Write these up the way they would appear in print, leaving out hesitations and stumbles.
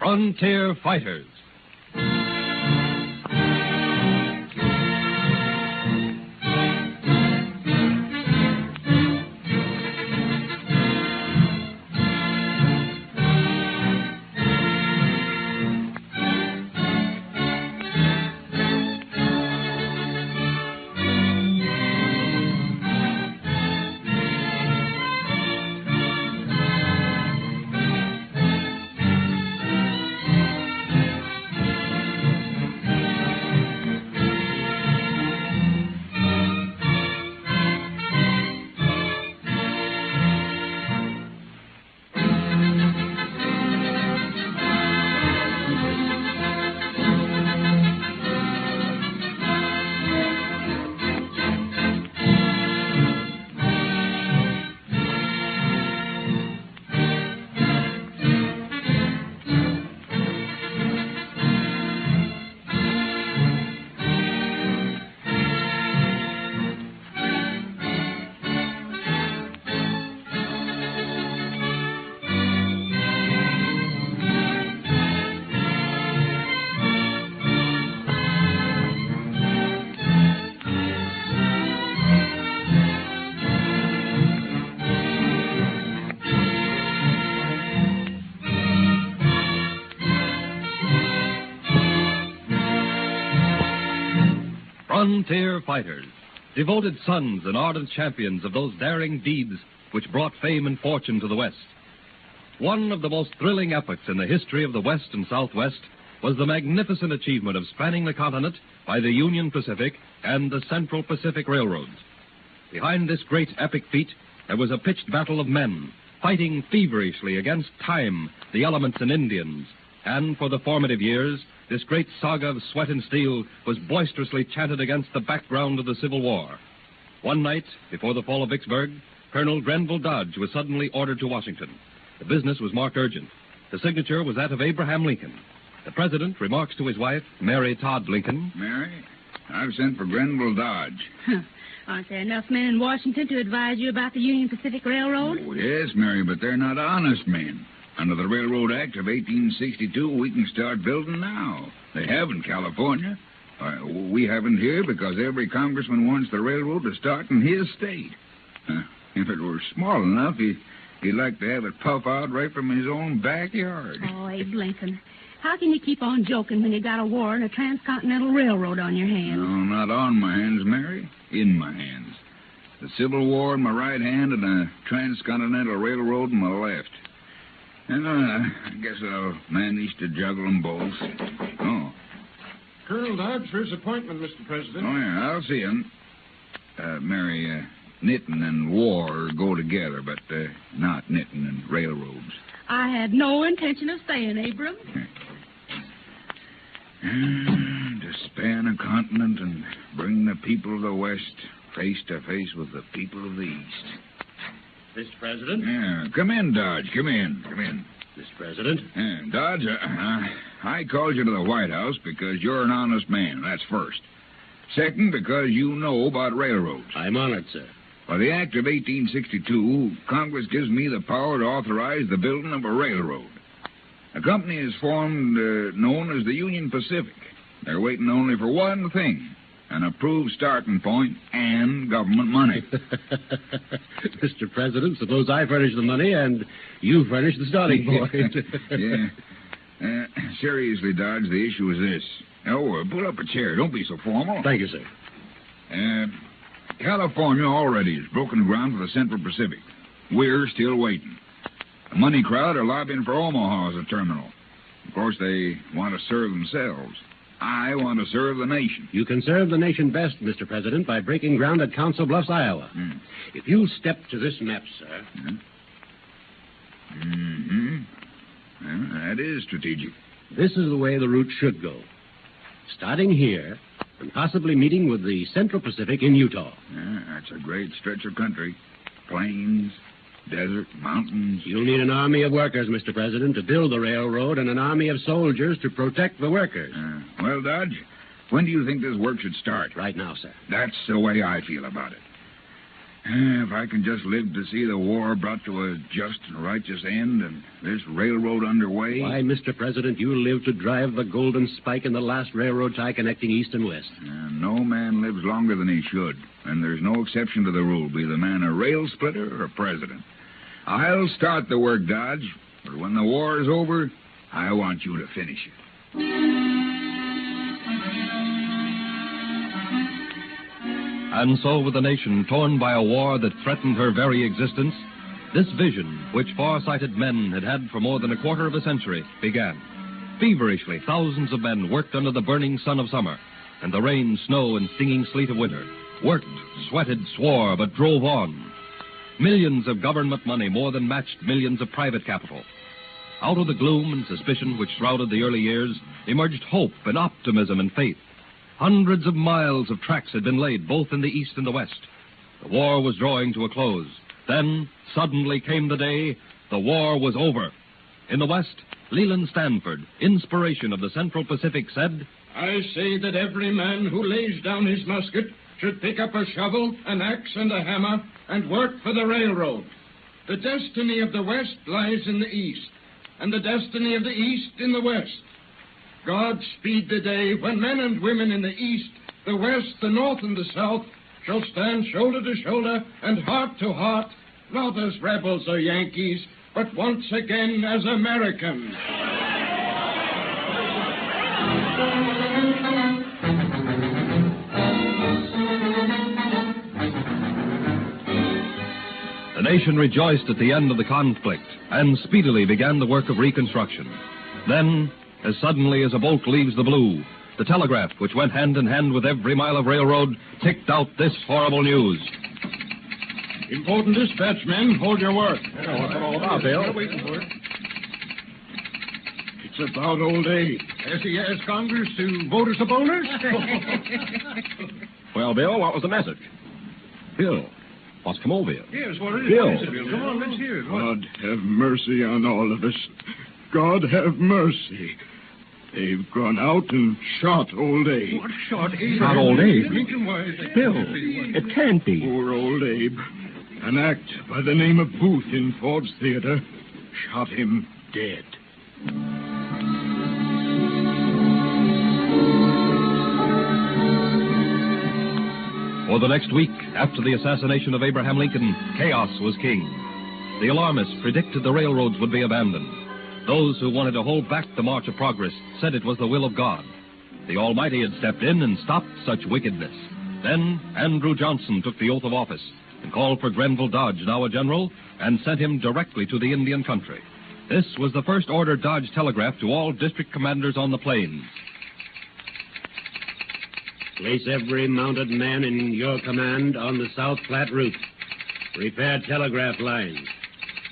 Frontier Fighters. Frontier Fighters, devoted sons and ardent champions of those daring deeds which brought fame and fortune to the West. One of the most thrilling epochs in the history of the West and Southwest was the magnificent achievement of spanning the continent by the Union Pacific and the Central Pacific Railroads. Behind this great epic feat, there was a pitched battle of men, fighting feverishly against time, the elements, and Indians. And for the formative years, this great saga of sweat and steel was boisterously chanted against the background of the Civil War. One night, before the fall of Vicksburg, Colonel Grenville Dodge was suddenly ordered to Washington. The business was marked urgent. The signature was that of Abraham Lincoln. The president remarks to his wife, Mary Todd Lincoln, "Mary, I've sent for Grenville Dodge." Aren't there enough men in Washington to advise you about the Union Pacific Railroad? Oh, yes, Mary, but they're not honest men. Under the Railroad Act of 1862, we can start building now. They have in California. We haven't here because every congressman wants the railroad to start in his state. If it were small enough, he'd like to have it puff out right from his own backyard. Oh, Abe Lincoln, how can you keep on joking when you got a war and a transcontinental railroad on your hands? No, not on my hands, Mary. In my hands. The Civil War in my right hand and a transcontinental railroad in my left. And I guess I'll manage to juggle them both. Oh. Colonel Dodge for his appointment, Mr. President. Oh, yeah, I'll see him. Mary, knitting and war go together, but not knitting and railroads. I had no intention of staying, Abram. To span a continent and bring the people of the West face to face with the people of the East. Mr. President? Yeah, come in, Dodge. Come in. Mr. President? Dodge, I called you to the White House because you're an honest man. That's first. Second, because you know about railroads. I'm honored, sir. By the Act of 1862, Congress gives me the power to authorize the building of a railroad. A company is formed known as the Union Pacific. They're waiting only for one thing, an approved starting point and government money. Mr. President, suppose I furnish the money and you furnish the starting point. Yeah. Seriously, Dodge, the issue is this. Oh, pull up a chair. Don't be so formal. Thank you, sir. California already has broken ground for the Central Pacific. We're still waiting. The money crowd are lobbying for Omaha as a terminal. Of course, they want to serve themselves. I want to serve the nation. You can serve the nation best, Mr. President, by breaking ground at Council Bluffs, Iowa. If you step to this map, sir. Well, that is strategic. This is the way the route should go. Starting here and possibly meeting with the Central Pacific in Utah. That's a great stretch of country. Plains, desert, mountains. You'll need an army of workers, Mr. President, to build the railroad and an army of soldiers to protect the workers. Well, Dodge, when do you think this work should start? Right now, sir. That's the way I feel about it. If I can just live to see the war brought to a just and righteous end and this railroad underway... Why, Mr. President, you live to drive the golden spike in the last railroad tie connecting east and west. No man lives longer than he should, and there's no exception to the rule, be the man a rail splitter or a president. I'll start the work, Dodge, but when the war is over, I want you to finish it. And so, with the nation torn by a war that threatened her very existence, this vision, which far-sighted men had had for more than a quarter of a century, began. Feverishly, thousands of men worked under the burning sun of summer and the rain, snow, and stinging sleet of winter. Worked, sweated, swore, but drove on. Millions of government money more than matched millions of private capital. Out of the gloom and suspicion which shrouded the early years emerged hope and optimism and faith. Hundreds of miles of tracks had been laid both in the east and the west. The war was drawing to a close. Then, suddenly came the day the war was over. In the west, Leland Stanford, inspiration of the Central Pacific, said, I say that every man who lays down his musket should pick up a shovel, an axe, and a hammer and work for the railroad. The destiny of the west lies in the east, and the destiny of the east in the west. God speed the day when men and women in the east, the west, the north, and the south shall stand shoulder to shoulder and heart to heart, not as rebels or Yankees, but once again as Americans. The nation rejoiced at the end of the conflict and speedily began the work of reconstruction. Then, as suddenly as a bolt leaves the blue, the telegraph, which went hand in hand with every mile of railroad, ticked out this horrible news. Important dispatch, men. Hold your work. Bill. It's about old Abe. Has he asked Congress to vote us a bonus? Well, Bill, what was the message? Bill, what's come over you? Yes, what is Bill. it? Come on, let's hear it. God have mercy on all of us. God have mercy. They've gone out and shot old Abe. What shot Abe? Shot old Abe? Lincoln, why is it? Bill, it can't be. Poor old Abe. An act by the name of Booth in Ford's Theater shot him dead. For the next week, after the assassination of Abraham Lincoln, chaos was king. The alarmists predicted the railroads would be abandoned. Those who wanted to hold back the march of progress said it was the will of God. The Almighty had stepped in and stopped such wickedness. Then Andrew Johnson took the oath of office and called for Grenville Dodge, now a general, and sent him directly to the Indian country. This was the first order Dodge telegraphed to all district commanders on the plains. Place every mounted man in your command on the South Platte route. Repair telegraph lines.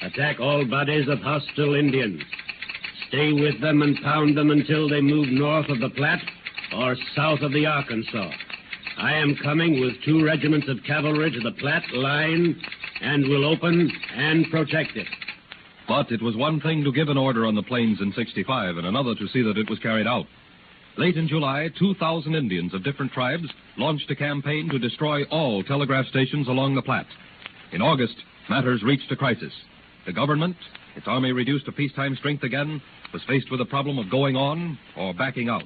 Attack all bodies of hostile Indians. Stay with them and pound them until they move north of the Platte or south of the Arkansas. I am coming with 2 regiments of cavalry to the Platte line and will open and protect it. But it was one thing to give an order on the plains in 65 and another to see that it was carried out. Late in July, 2,000 Indians of different tribes launched a campaign to destroy all telegraph stations along the Platte. In August, matters reached a crisis. The government, its army reduced to peacetime strength again, was faced with the problem of going on or backing out.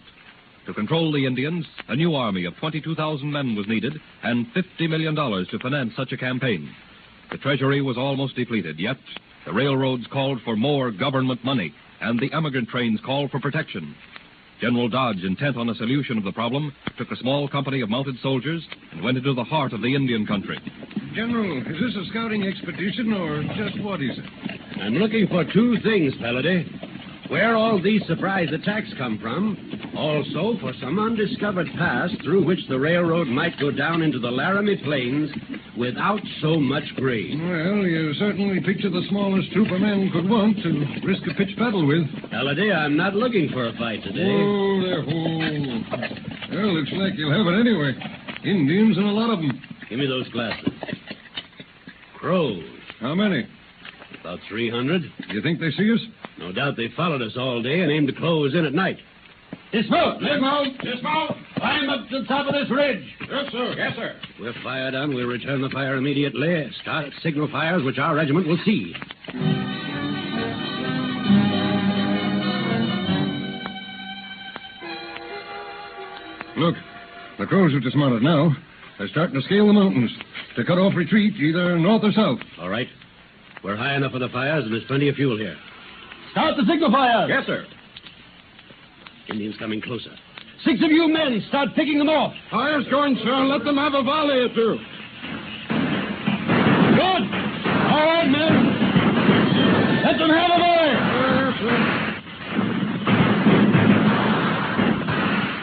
To control the Indians, a new army of 22,000 men was needed and $50 million to finance such a campaign. The treasury was almost depleted, yet the railroads called for more government money and the emigrant trains called for protection. General Dodge, intent on a solution of the problem, took a small company of mounted soldiers and went into the heart of the Indian country. General, is this a scouting expedition or just what is it? I'm looking for 2 things, Palladay. Where all these surprise attacks come from, also for some undiscovered pass through which the railroad might go down into the Laramie Plains without so much grain. Well, you certainly picture the smallest troop a man could want to risk a pitched battle with. Palladay, I'm not looking for a fight today. Oh, there, oh. Well, looks like you'll have it anyway. Indians and a lot of them. Give me those glasses. Crows. How many? About 300. You think they see us? No doubt they followed us all day and aimed to close in at night. Dismount! Dismount! Dismount! Climb up to the top of this ridge. Yes, sir. Yes, sir. We're fired on. We'll return the fire immediately. Start signal fires, which our regiment will see. Look, the Crows have dismounted now. They're starting to scale the mountains to cut off retreat either north or south. All right. We're high enough for the fires, and there's plenty of fuel here. Start the signal fires. Yes, sir. Indians coming closer. 6 of you men, start picking them off. Fire's going, sir. Let them have a volley or two. Good. All right, men. Let them have a volley. Yes, sir.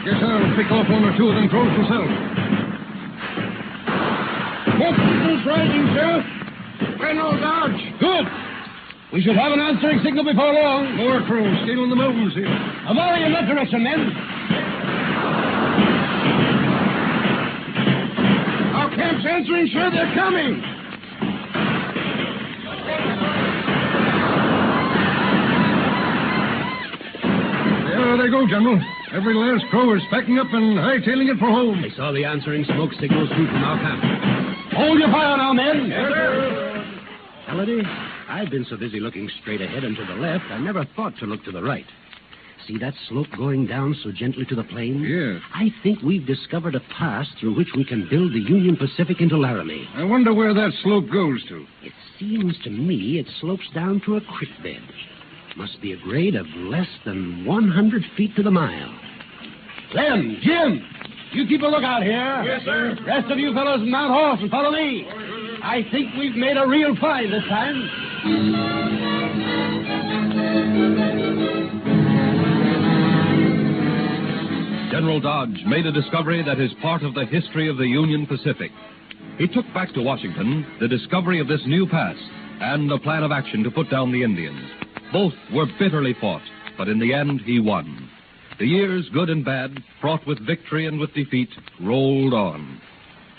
Guess I'll pick off 1 or 2 of them Crows myself. What's rising, sir? General Dodge. Good. We should have an answering signal before long. More Crows scaling the mountains here. A volley in that direction, men. Our camp's answering, sir. They're coming. There they go, General. Every last Crow is packing up and hightailing it for home. They saw the answering smoke signals through from our camp. Hold your fire now, men. Yes, sir. Halliday, I've been so busy looking straight ahead and to the left, I never thought to look to the right. See that slope going down so gently to the plain? Yeah. I think we've discovered a pass through which we can build the Union Pacific into Laramie. I wonder where that slope goes to. It seems to me it slopes down to a creek bed. Must be a grade of less than 100 feet to the mile. Lem, Jim, you keep a lookout here. Yes, sir. Rest of you fellows mount horse and follow me. I think we've made a real find this time. General Dodge made a discovery that is part of the history of the Union Pacific. He took back to Washington the discovery of this new pass and a plan of action to put down the Indians. Both were bitterly fought, but in the end he won. The years, good and bad, fraught with victory and with defeat, rolled on.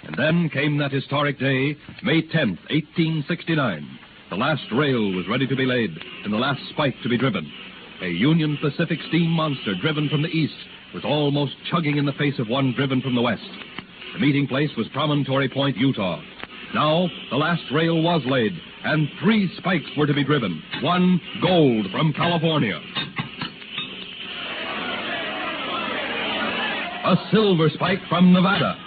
And then came that historic day, May 10th, 1869. The last rail was ready to be laid and the last spike to be driven. A Union Pacific steam monster driven from the east was almost chugging in the face of one driven from the west. The meeting place was Promontory Point, Utah. Now, the last rail was laid, and 3 spikes were to be driven. 1 gold from California. A silver spike from Nevada.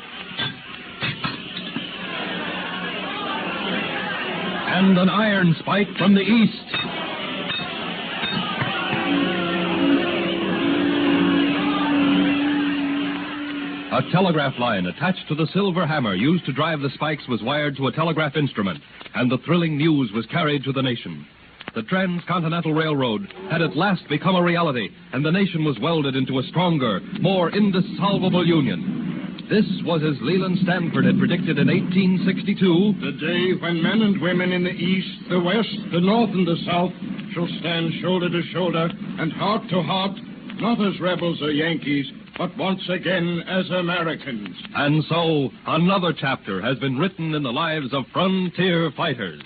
And an iron spike from the east. A telegraph line attached to the silver hammer used to drive the spikes was wired to a telegraph instrument, and the thrilling news was carried to the nation. The Transcontinental Railroad had at last become a reality, and the nation was welded into a stronger, more indissoluble union. This was as Leland Stanford had predicted in 1862. The day when men and women in the East, the West, the North, and the South shall stand shoulder to shoulder and heart to heart, not as rebels or Yankees, but once again as Americans. And so, another chapter has been written in the lives of frontier fighters.